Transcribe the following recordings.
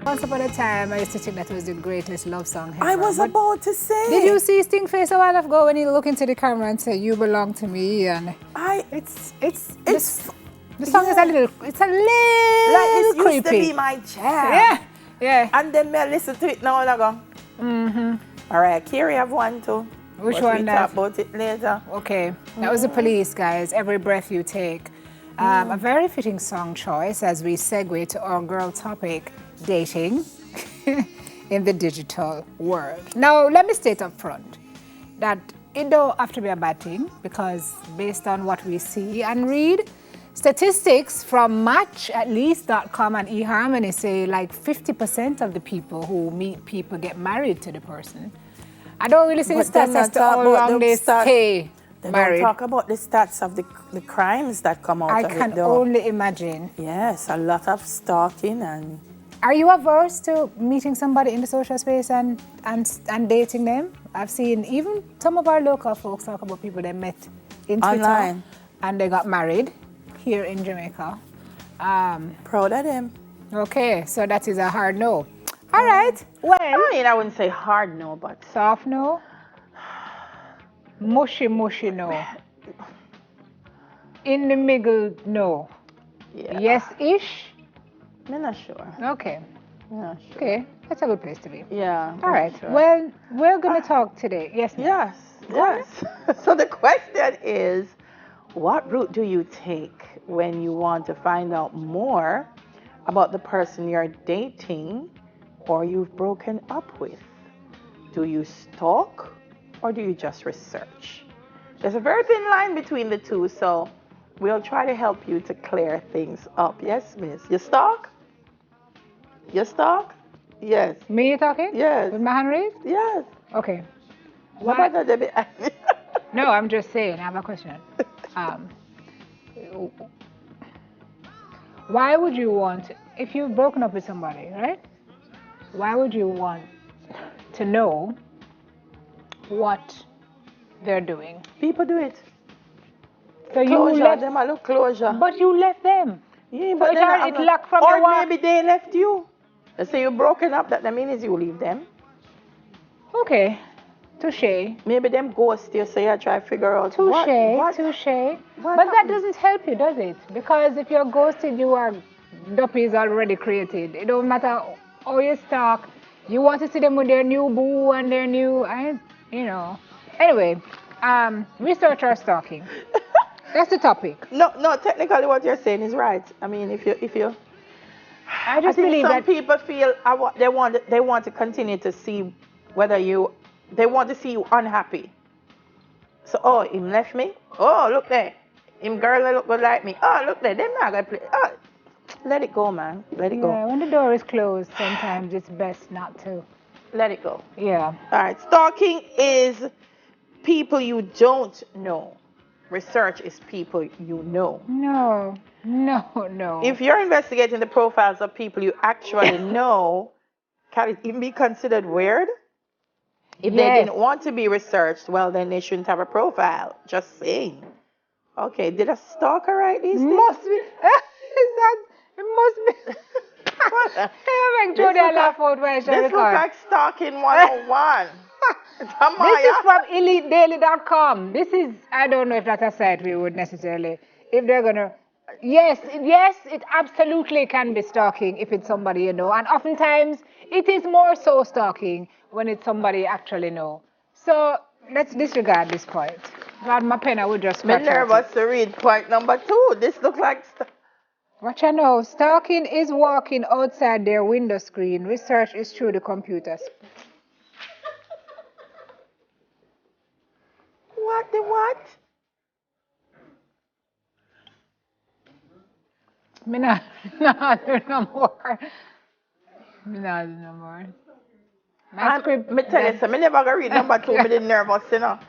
Once upon a time, I used to think that was the greatest love song ever. I was But about to say. did you see Sting face a while ago when he looked into the camera and said, "You belong to me"? And the song is a little, it's a little like this creepy. used to be my jam. Yeah, yeah. And then I listen to it now and I go. All right, Carrie have one too. Which but one? We talk about it later. Okay, that was the Police, guys. Every breath you take. A very fitting song choice as we segue to our girl topic, dating in the digital world. Now, let me state up front that it don't have to be a bad thing, because based on what we see and read, statistics from match.least.com and eHarmony say like 50% of the people who meet people get married to the person. I don't really see the stats as to how long they stay married. Don't talk about the stats of the crimes that come out of it, though. I can only imagine. Yes, a lot of stalking and... Are you averse to meeting somebody in the social space and dating them? I've seen even some of our local folks talk about people they met in Twitter online, and they got married here in Jamaica. Proud of them. Okay, so that is a hard no. All right, well. I wouldn't say hard no, but... Soft no? Mushy no? In the middle no? Yeah. Yes-ish? I'm not sure. Okay. Not sure. Okay, that's a good place to be. Yeah. All right. Sure. Well, we're going to talk today. Yes, ma'am. Yes. So the question is, what route do you take when you want to find out more about the person you're dating or you've broken up with? Do you stalk or do you just research? There's a very thin line between the two, so we'll try to help you to clear things up. Yes, miss. You stalk? You stalk? Yes. Me talking? Yes. With my hand raised? Yes. Okay. What about Debbie? No, I'm just saying. I have a question. Why would you want, if you've broken up with somebody, right? Why would you want to know what they're doing? People do it. So Closure, you left them a look closure. But you left them. Yeah, So but it's luck from your or maybe they left you. Let's say you're broken up, that means you leave them. Okay. Touche. Maybe them ghost you, so you try to figure out Touche. what But that doesn't help you, does it? Because if you're ghosted, you are duppies already created. It don't matter how you stalk. You want to see them with their new boo and their new, Anyway, research or stalking. That's the topic. No, technically what you're saying is right. I mean, if you I just believe some that people feel they want to continue to see whether they want to see you unhappy. So, him left me. Oh, look there. Him girl look good like me. Oh, look there. Them not gonna play. Oh, let it go, man. Let it go. Yeah, when the door is closed, sometimes it's best not to. Let it go. Yeah. All right. Stalking is people you don't know. Research is people you know. No. If you're investigating the profiles of people you actually know, can it even be considered weird? If they didn't want to be researched, well, then they shouldn't have a profile. Just saying. Okay, did a stalker write these things? Must be. It must be. Make Jodie laugh out when she This looks like Stalking 101. This is from EliteDaily.com. This is, I don't know if that's a site we would necessarily, if they're going to, yes, it absolutely can be stalking if it's somebody you know. And oftentimes, it is more so stalking when it's somebody you actually know. So, let's disregard this point. Glad my pen, I would just scratch I'm nervous to read point number 2. This looks like... What you know, stalking is walking outside their window screen. Research is through the computers. What? Me not do no more. I tell you, so I never gonna read number 2, but I'm nervous, you know.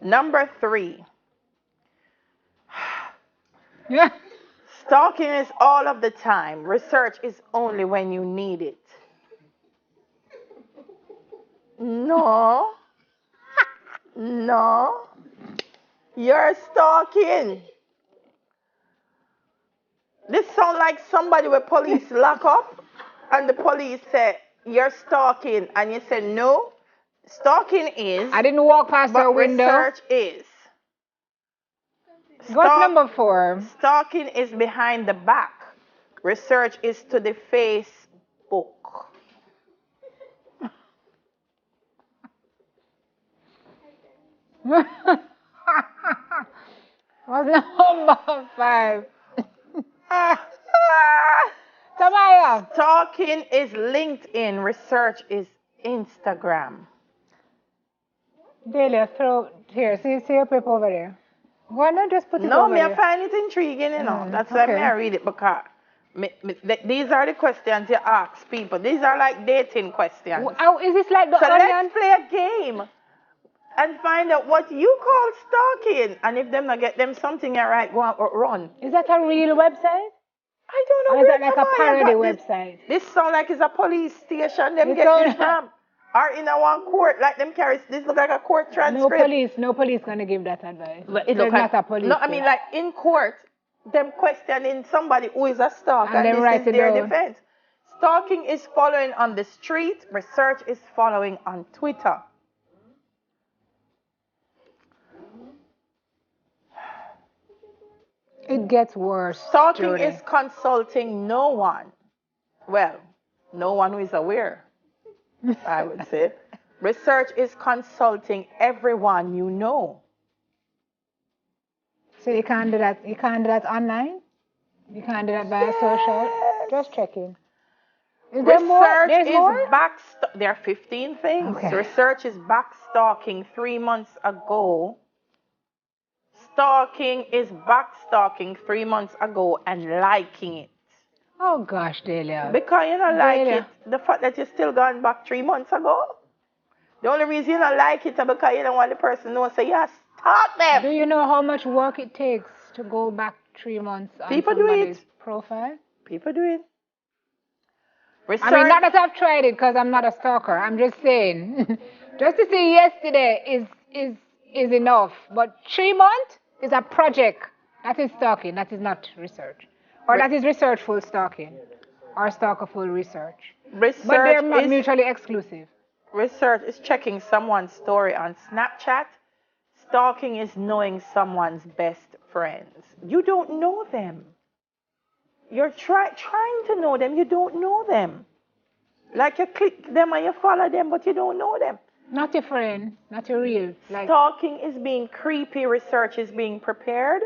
Number 3. Yeah. Stalking is all of the time. Research is only when you need it. No. You're stalking. This sounds like somebody with police lock up and the police say you're stalking, and you say no, stalking is, I didn't walk past her but window. research is. What's number 4? Stalking is behind the back. Research is to the Facebook. What's number 5? Tamaya. Stalking is LinkedIn. Research is Instagram. Delia, throw here. See your paper over there. Why not just put it No, over me I there? find it intriguing, you know. That's why I read it, because these are the questions you ask people. These are like dating questions. Oh, is this like the So onion? let's play a game and find out what you call stalking. And if them not get them something you right, go and run. Is that a real website? I don't know. Or is where that like a Tamaya parody got website? This sound like it's a police station. Them It get sound- this from. Or in a one court, like them carry. This look like a court transcript. No police gonna give that advice. But it There's look like, not a police. no, I mean like in court, them questioning somebody who is a stalker, And and them this write is it their down. defense. Stalking is following on the street. Research is following on Twitter. It gets worse. Stalking Jody. is consulting no one. Well, no one who is aware, I would say. Research is consulting everyone you know. So you can't do that. You can't do that online. You can't do that via social. Just checking. Is there more? Research There's is more? there are 15 things. Okay. Research is back stalking 3 months ago. Stalking is back stalking 3 months ago and liking it. Oh gosh, Delia. Because you don't like Delia. it, the fact that you still gone back 3 months ago. The only reason you don't like it is because you don't want the person to know, so you stalk them. Do you know how much work it takes to go back 3 months on People do somebody's it. profile? People do it. Research. I mean, not that I've tried it because I'm not a stalker. I'm just saying, just to say yesterday is enough. But 3 months is a project. That is stalking. That is not research. Or that is researchful stalking. Or stalkerful research. Research But they're not is mutually exclusive. Research is checking someone's story on Snapchat. Stalking is knowing someone's best friends. You don't know them. You're trying to know them. You don't know them. Like you click them and you follow them, but you don't know them. Not your friend. Not your real. Like, Stalking is being creepy. Research is being prepared.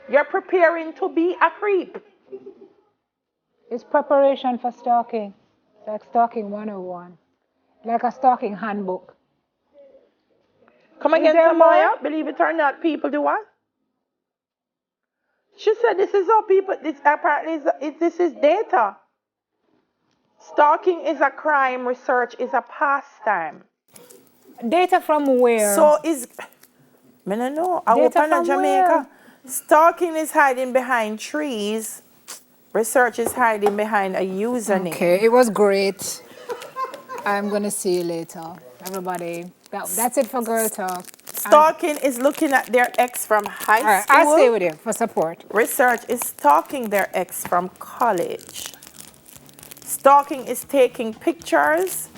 You're preparing to be a creep. it's preparation for stalking. It's like stalking 101. Like a stalking handbook. Come Is again, there Samaya. more? Believe it or not, people do what? She said this is how people, this apparently this is data. Stalking is a crime, research is a pastime. Data from where? So is, I don't know, I Data open in from Jamaica. Stalking is hiding behind trees. Research is hiding behind a username. Okay, it was great. I'm going to see you later. Everybody, that's it for Girl Talk. Stalking is looking at their ex from high All right, school. I'll stay with you for support. Research is stalking their ex from college. Stalking is taking pictures.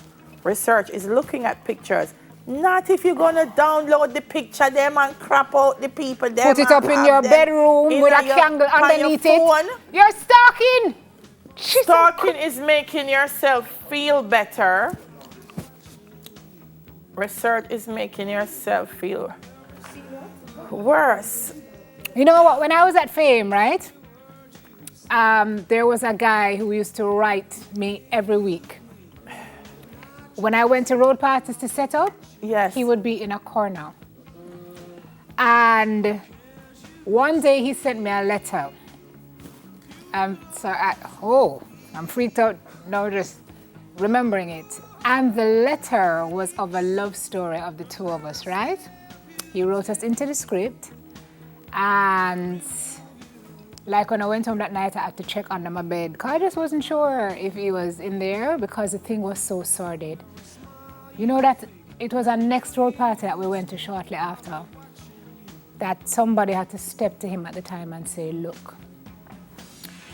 Research is looking at pictures. Not if you're gonna download the picture them and crap out the people them. Put it up in your bedroom with a candle underneath it. You're stalking. Stalking is making yourself feel better. Research is making yourself feel worse. You know what? When I was at Fame, right? There was a guy who used to write me every week. When I went to road parties to set up, yes, he would be in a corner. And one day he sent me a letter. I'm freaked out now just remembering it. And the letter was of a love story of the two of us, right? He wrote us into the script. And like when I went home that night, I had to check under my bed because I just wasn't sure if he was in there because the thing was so sordid. You know that it was our next road party that we went to shortly after that somebody had to step to him at the time and say, look,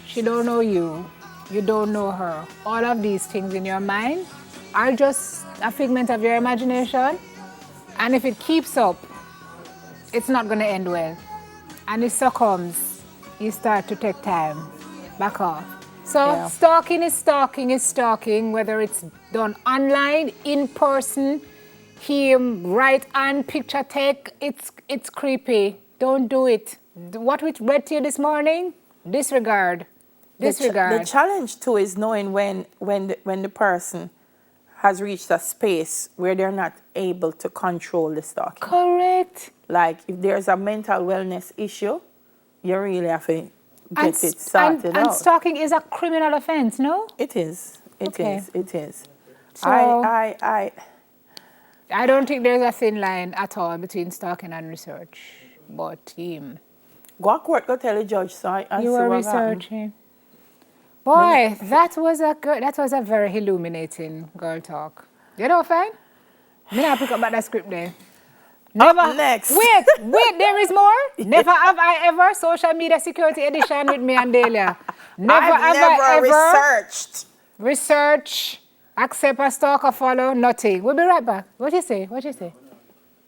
She don't know you. You don't know her. All of these things in your mind are just a figment of your imagination. And if it keeps up, it's not going to end well. And it succumbs. You start to take time. Back off. So stalking is stalking is stalking, whether it's done online, in person, him, right on, picture take, it's creepy. Don't do it. What we read to you this morning, disregard. Disregard. The challenge too is knowing when the person has reached a space where they're not able to control the stalking. Correct. Like if there's a mental wellness issue, you really have to get it sorted out. And stalking is a criminal offense, no? It is. It is. So, I don't think there's a thin line at all between stalking and research. But go to court, go tell the judge, so I you were researching. Boy, that was a very illuminating girl talk. You know, fine? Me not pick up that script there. Never. Next. Wait, there is more? Never have I ever social media security edition with me and Delia. Never have I ever research, accept a stalker, follow, nothing. We'll be right back. What you say?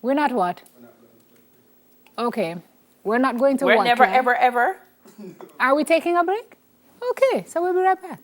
We're not what? Okay. We're not going to We're what? Never, ever, ever. Are we taking a break? Okay, so we'll be right back.